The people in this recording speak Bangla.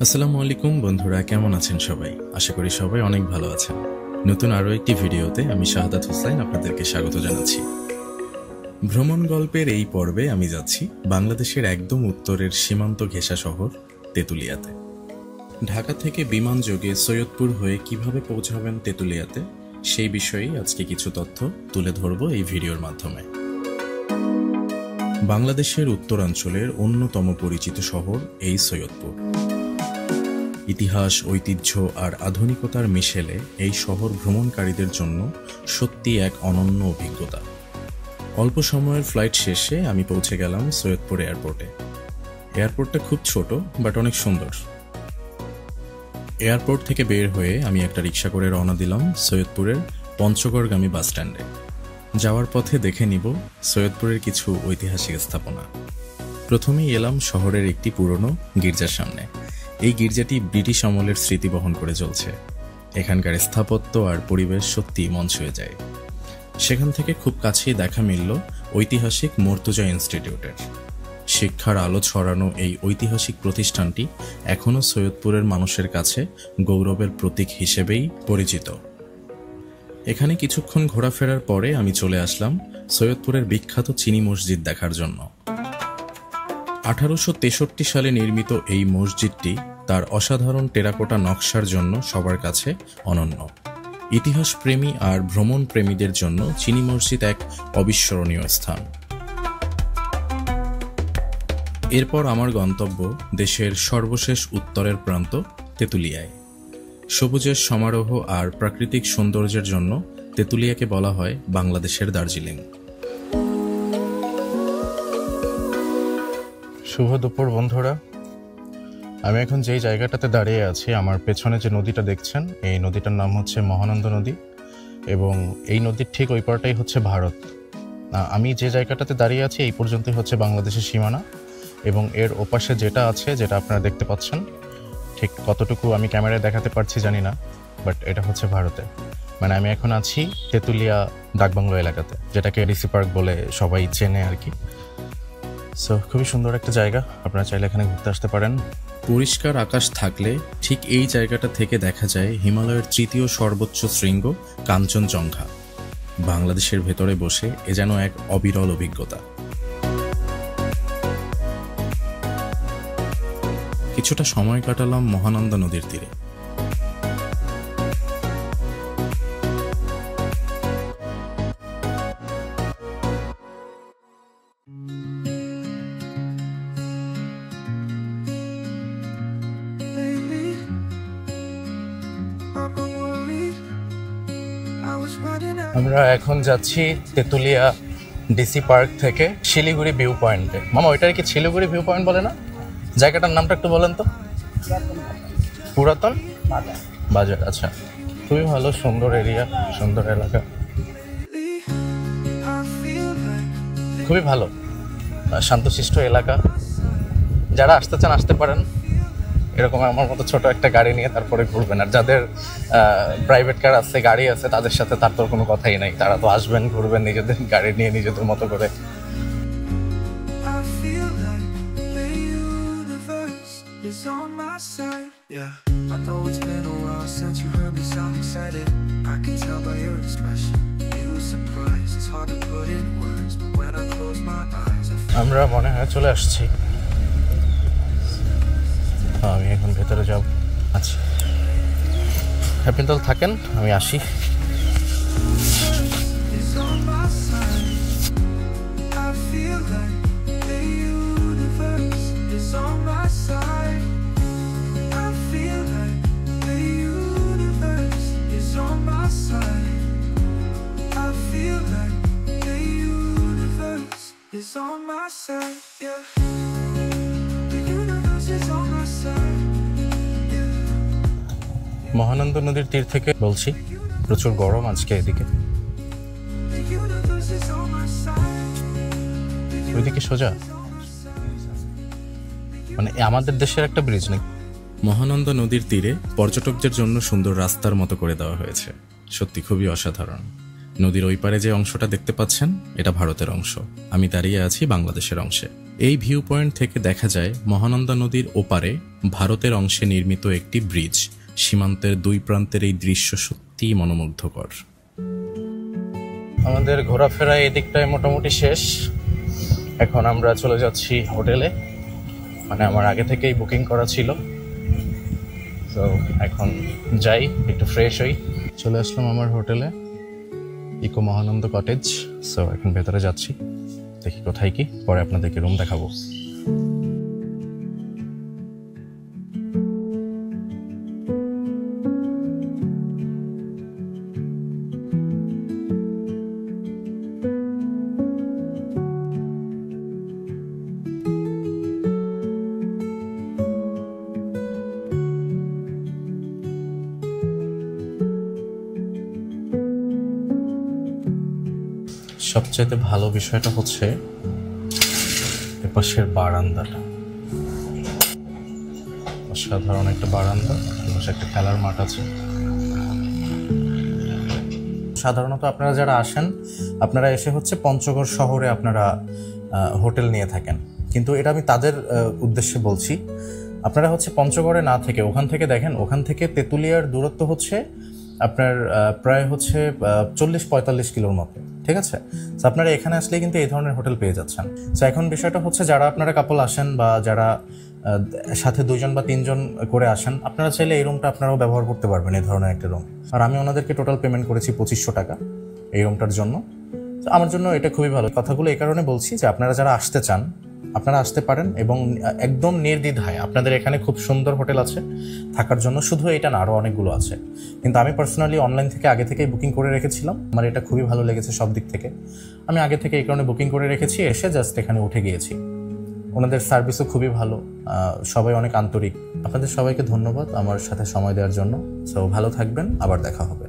আসসালামু আলাইকুম বন্ধুরা, কেমন আছেন সবাই? আশা করি সবাই অনেক ভালো আছেন। নতুন আরও একটি ভিডিওতে আমি শাহাদাত হোসাইন আপনাদেরকে স্বাগত জানাচ্ছি। ভ্রমণ গল্পের এই পর্বে আমি যাচ্ছি বাংলাদেশের একদম উত্তরের সীমান্ত ঘেঁষা শহর তেঁতুলিয়াতে। ঢাকা থেকে বিমান যোগে সৈয়দপুর হয়ে কিভাবে পৌঁছাবেন তেঁতুলিয়াতে, সেই বিষয়েই আজকে কিছু তথ্য তুলে ধরব এই ভিডিওর মাধ্যমে। বাংলাদেশের উত্তরাঞ্চলের অন্যতম পরিচিত শহর এই সৈয়দপুর। ইতিহাস, ঐতিহ্য আর আধুনিকতার মিশেলে এই শহর ভ্রমণকারীদের জন্য সত্যি এক অনন্য অভিজ্ঞতা। অল্প সময়ের ফ্লাইট শেষে আমি পৌঁছে গেলাম সৈয়দপুর এয়ারপোর্টে। এয়ারপোর্টটা খুব ছোট বাট অনেক সুন্দর। এয়ারপোর্ট থেকে বের হয়ে আমি একটা রিক্সা করে রওনা দিলাম সৈয়দপুরের পঞ্চগড়গামী বাস স্ট্যান্ডে। যাওয়ার পথে দেখে নিব সৈয়দপুরের কিছু ঐতিহাসিক স্থাপনা। প্রথমেই এলাম শহরের একটি পুরনো গির্জার সামনে। এই গির্জাটি ব্রিটিশ আমলের স্মৃতি বহন করে চলছে। এখানকার স্থাপত্য আর পরিবেশ সত্যি মন ছুঁয়ে যায়। সেখান থেকে খুব কাছেই দেখা মিলল ঐতিহাসিক মর্তুজা ইনস্টিটিউটের। শিক্ষার আলো ছড়ানো এই ঐতিহাসিক প্রতিষ্ঠানটি এখনও সৈয়দপুরের মানুষের কাছে গৌরবের প্রতীক হিসেবেই পরিচিত। এখানে কিছুক্ষণ ঘোরাফেরার পরে আমি চলে আসলাম সৈয়দপুরের বিখ্যাত চিনি মসজিদ দেখার জন্য। 1863 সালে নির্মিত এই মসজিদটি তার অসাধারণ টেরাকোটা নকশার জন্য সবার কাছে অনন্য। ইতিহাস প্রেমী আর ভ্রমণ প্রেমীদের জন্য চিনি মসজিদ এক অবিস্মরণীয় স্থান। এরপর আমার গন্তব্য দেশের সর্বশেষ উত্তরের প্রান্ত তেঁতুলিয়ায়। সবুজের সমারোহ আর প্রাকৃতিক সৌন্দর্যের জন্য তেঁতুলিয়াকে বলা হয় বাংলাদেশের দার্জিলিং। শুভ দুপুর বন্ধুরা। আমি এখন যেই জায়গাটাতে দাঁড়িয়ে আছি, আমার পেছনে যে নদীটা দেখছেন, এই নদীটার নাম হচ্ছে মহানন্দা নদী, এবং এই নদীর ঠিক ওই পারটাই হচ্ছে ভারত। আমি যে জায়গাটাতে দাঁড়িয়ে আছি এই পর্যন্তই হচ্ছে বাংলাদেশের সীমানা, এবং এর ওপাশে যেটা আছে, যেটা আপনারা দেখতে পাচ্ছেন, ঠিক কতটুকু আমি ক্যামেরায় দেখাতে পারছি জানি না, বাট এটা হচ্ছে ভারতে। মানে আমি এখন আছি তেঁতুলিয়া ডাকবাংলো এলাকাতে, যেটাকে ডিসি পার্ক বলে সবাই চেনে আর কি। সো খুবই সুন্দর একটা জায়গা, আপনারা চাইলে এখানে ঘুরতে আসতে পারেন। পরিষ্কার আকাশ থাকলে ঠিক এই জায়গাটা থেকে দেখা যায় হিমালয়ের তৃতীয় সর্বোচ্চ শৃঙ্গ কাঞ্চনজঙ্ঘা। বাংলাদেশের ভেতরে বসে এ যেন এক অবিরল অভিজ্ঞতা। কিছুটা সময় কাটালাম মহানন্দা নদীর তীরে। আমরা এখন যাচ্ছি তেঁতুলিয়া ডিসি পার্ক থেকে শিলিগুড়ি ভিউ পয়েন্টে। মামা, ওইটার কি শিলিগুড়ি ভিউ পয়েন্ট বলে না? জায়গাটার নামটা একটু বলেন তো। পুরাতন বাজার। আচ্ছা, খুবই ভালো, সুন্দর এরিয়া, সুন্দর এলাকা, খুবই ভালো শান্তশিষ্ট এলাকা। যারা আসতে চান আসতে পারেন, এরকম আমার মতো ছোট একটা গাড়ি নিয়ে তারপরে ঘুরবেন। আর যাদের প্রাইভেট কার আছে, গাড়ি আছে, তাদের সাথে তার তো কোনো কথাই নাই। তারা তো আসবেন, ঘুরবেন নিজেদের গাড়ি নিয়ে নিজেদের মতো করে। আমরা মনে হয় চলে আসছি। আমি এখন ভেতরে যাব। আচ্ছা, আপনি তাহলে থাকেন, আমি আসি। মহানন্দা নদীর তীর থেকে বলছি, প্রচুর গরম আজকে এদিকে। ওইদিকে সোজা, মানে আমাদের দেশের একটা ব্রিজ নেই। মহানন্দা নদীর তীরে পর্যটকদের জন্য সুন্দর রাস্তার মতো করে দেওয়া হয়েছে। সত্যি খুবই অসাধারণ। নদীর ওই পারে যে অংশটা দেখতে পাচ্ছেন এটা ভারতের অংশ, আমি দাঁড়িয়ে আছি বাংলাদেশের অংশে। এই ভিউ পয়েন্ট থেকে দেখা যায় মহানন্দা নদীর ওপারে ভারতের অংশে নির্মিত একটি ব্রিজ। সীমান্তের দুই প্রান্তের এই দৃশ্য সত্যিই মনোমুগ্ধকর। আমাদের ঘোরাফেরা এই দিকটায় মোটামুটি শেষ। এখন আমরা চলে যাচ্ছি হোটেলে, মানে আমার আগে থেকেই বুকিং করা ছিল। তো এখন যাই, একটু ফ্রেশ হই। চলে আসলাম আমার হোটেলে, ইকো মহানন্দ কটেজ। সো এখন ভেতরে যাচ্ছি, দেখি কোথায় কি, পরে আপনাদেরকে রুম দেখাবো। সবচেয়ে ভালো বিষয়টা হচ্ছে এপাশের বারান্দাটা, অসাধারণ একটা বারান্দা, একটা খেলার মাঠ আছে। সাধারণত আপনারা যারা আসেন, আপনারা এসে হচ্ছে পঞ্চগড় শহরে আপনারা হোটেল নিয়ে থাকেন, কিন্তু এটা আমি তাদের উদ্দেশ্যে বলছি। আপনারা হচ্ছে পঞ্চগড়ে না থেকে ওখান থেকে দেখেন, ওখান থেকে তেঁতুলিয়ার দূরত্ব হচ্ছে আপনার প্রায় হচ্ছে 40-45 কিলোর মতো, ঠিক আছে? তো আপনারা এখানে আসলে কিন্তু এই ধরনের হোটেল পেয়ে যাচ্ছেন। তো এখন বিষয়টা হচ্ছে, যারা আপনারা কাপল আসেন বা যারা সাথে 2জন বা 3জন করে আসেন, আপনারা চাইলে এই রুমটা আপনারাও ব্যবহার করতে পারবেন, এই ধরনের একটা রুম। আর আমি ওনাদেরকে টোটাল পেমেন্ট করেছি 2500 টাকা এই রুমটার জন্য। তো আমার জন্য এটা খুবই ভালো। কথাগুলো এই কারণে বলছি যে আপনারা যারা আসতে চান আপনারা আসতে পারেন, এবং একদম নির্দ্বিধায় আপনাদের এখানে খুব সুন্দর হোটেল আছে থাকার জন্য। শুধু এটা না, আরও অনেকগুলো আছে, কিন্তু আমি পার্সোনালি অনলাইন থেকে আগে থেকেই বুকিং করে রেখেছিলাম। আমার এটা খুবই ভালো লেগেছে সব দিক থেকে। আমি আগে থেকে এই কারণে বুকিং করে রেখেছি, এসে জাস্ট এখানে উঠে গিয়েছি। ওনাদের সার্ভিসও খুবই ভালো, সবাই অনেক আন্তরিক। আপনাদের সবাইকে ধন্যবাদ আমার সাথে সময় দেওয়ার জন্য। সো ভালো থাকবেন, আবার দেখা হবে।